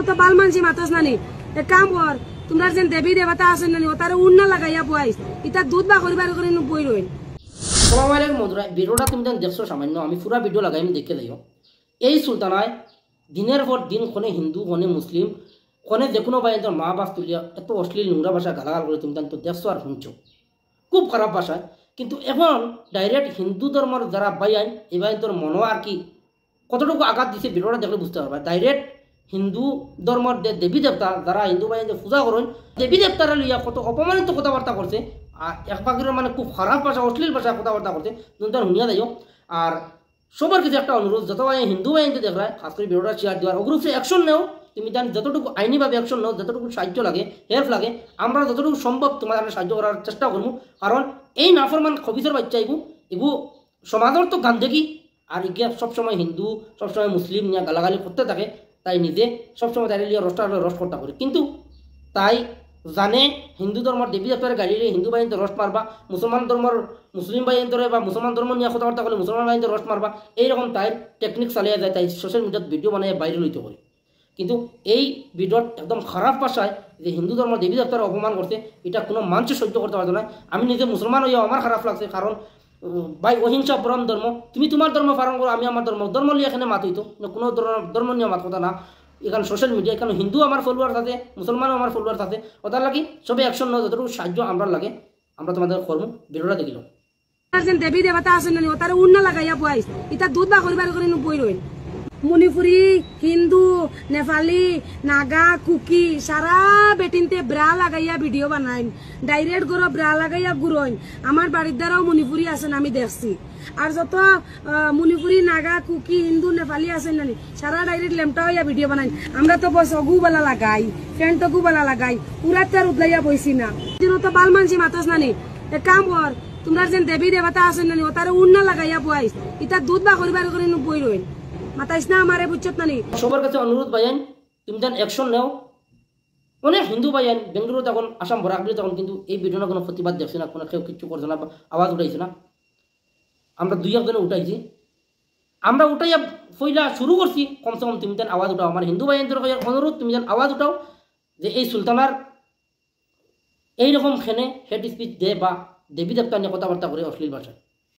তো বাল মানছি মাতস নানি এক কাম কর তোমরা যেন দেবী দেবতা আছেন নানি ওটারে উন্না লাগাইয়া বয়াইস ইটা দুধ বা করিবার করে বই রইন। আসসালামু আলাইকুম বন্ধুরা, ভিডিওটা তুমি দেখছো সামান্য, আমি পুরা ভিডিও লাগাই দেখে যাইও। এই সুলতানায় দিনের পর দিন কোনে হিন্দু কোনে মুসলিম কোনে যে কোনো ভাই মা বাস তুলিয়া এত অশ্লীল নোংরা ভাষা গালাগাল করে তুমি তো দেখছো আর শুনছো, খুব খারাপ ভাষা। কিন্তু এখন ডাইরেক্ট হিন্দু ধর্মের যারা ভাই আইন এই ভাই তোর মনো আর কি কতটুকু আঘাত দিছে ভিডিওটা দেখলে বুঝতে পারবা। ডাইরেক্ট হিন্দু ধর্মের যে দেবী দেবতা যারা হিন্দু ভাই যে পূজা করেন দেবী দেবতারা লইয়া কত অপমানিত কথাবার্তা করছে, আর এক পাখির মানে খুব খারাপ ভাষা অশ্লীল ভাষা কথাবার্তা করছে তুমি তো শুনিয়া যাইও। আর সবার কিছু একটা অনুরোধ, যত ভাই হিন্দু ভাই যে দেখরা খাস করে ভিডিওটা শেয়ার দেওয়ার অগ্রুপে অ্যাকশন নেও। তুমি জানি যতটুকু আইনিভাবে অ্যাকশন নেও, যতটুকু সাহায্য লাগে হেল্প লাগে আমরা যতটুকু সম্ভব তোমার সাহায্য করার চেষ্টা করবো। কারণ এই নাফরমান খবিসের বাচ্চা এগু সমাজের তো গান দেখি আর ইগিয়া সবসময় হিন্দু সবসময় মুসলিম নিয়ে গালাগালি করতে থাকে, তাই নিজে সবসময় তাই লিয়ে রস করতে করে। কিন্তু তাই জানে হিন্দু ধর্মের দেবী দেবতার গাড়িরে হিন্দু বাহিনীতে রস মারবা, মুসলমান ধর্মের মুসলিম বাহিনীতে বা মুসলমান ধর্ম নিয়ে কথাবার্তা করলে মুসলমান বাহিনীতে রস মারবা, এইরকম তাই টেকনিক চালিয়ে যায়। তাই সোশ্যাল মিডিয়াত ভিডিও বানিয়ে বাইরে লইতে করে। কিন্তু এই ভিডিওর একদম খারাপ ভাষায় যে হিন্দু ধর্মের দেবী দেবতার অপমান করছে এটা কোনো মানুষ সহ্য করতে পারতো না। আমি নিজে মুসলমান হইয়া আমার খারাপ লাগছে, কারণ ভাই অহিংসা পরম ধর্ম, তুমি তোমার ধর্ম পালন করো আমি আমার ধর্ম নিয়ে এখানে মাত হইতো কোনো ধর্ম নিয়ে মাত কথা না। এখানে সোশ্যাল মিডিয়া এখানে হিন্দু আমার ফলোয়ার থাকে মুসলমান আমার ফলোয়ার থাকে, ওটার লাগি সবে অ্যাকশন নেওয়া যতটুকু সাহায্য আমরা লাগে আমরা তোমাদের করবো। ভিডিওটা দেখিল দেবী দেবতা আছেন নানি ওটারে উন্না লাগাইয়া বয়াইস ইটা দুধ বা করিবার করে বই রইন। মণিপুরি হিন্দু নেপালি নাগা কুকি সারা বেটিনতে ব্রা লাগাইয়া ভিডিও বানাইন, ডাইরেক্ট গরো ব্রা লাগাইয়া ঘুরইন। আমার বাড়ির দ্বারাও মণিপুরি আছেন আমি দেখছি, আর যত মণিপুরি নাগা কুকি হিন্দু নেপালি আছেন নানি সারা ডাইরেক্ট লেমটা হইয়া ভিডিও বানাইন। আমরা তো বস গুবালা লাগাই ফ্যান্ট তো গুবালা লাগাই উড়াতে আর উদলাইয়া বইছি না তো বাল মানছি মাতস নানি এক কাম কর তোমরা যেন দেবী দেবতা আছেন নানি ওটারে উন্না লাগাইয়া বয়াইস ইটা দুধ বা করিবার করে বই রইন। মাতাইস না আমারে বুঝছত নানি। সবার কাছে অনুরোধ ভাইয়ান তুমি যেন অ্যাকশন নেও। অনেক হিন্দু ভাইয়ান বেঙ্গালুরু তখন আসাম বরাকলি তখন কিন্তু এই ভিডিও কোনো প্রতিবাদ দেখছে না, কোনো কেউ কিচ্ছু করছে না, আওয়াজ উঠাইছে না। আমরা দুই একজনে উঠাইছি, আমরা উঠাইয়া ফইলা শুরু করছি। কমসে কম তুমি যেন আওয়াজ উঠাও। আমার হিন্দু ভাইয়ানদের অনুরোধ তুমি যেন আওয়াজ উঠাও যে এই সুলতানার এইরকম খেনে হেড স্পিচ দে বা দেবী দেবতা নিয়ে কথাবার্তা করে অশ্লীল ভাষায়।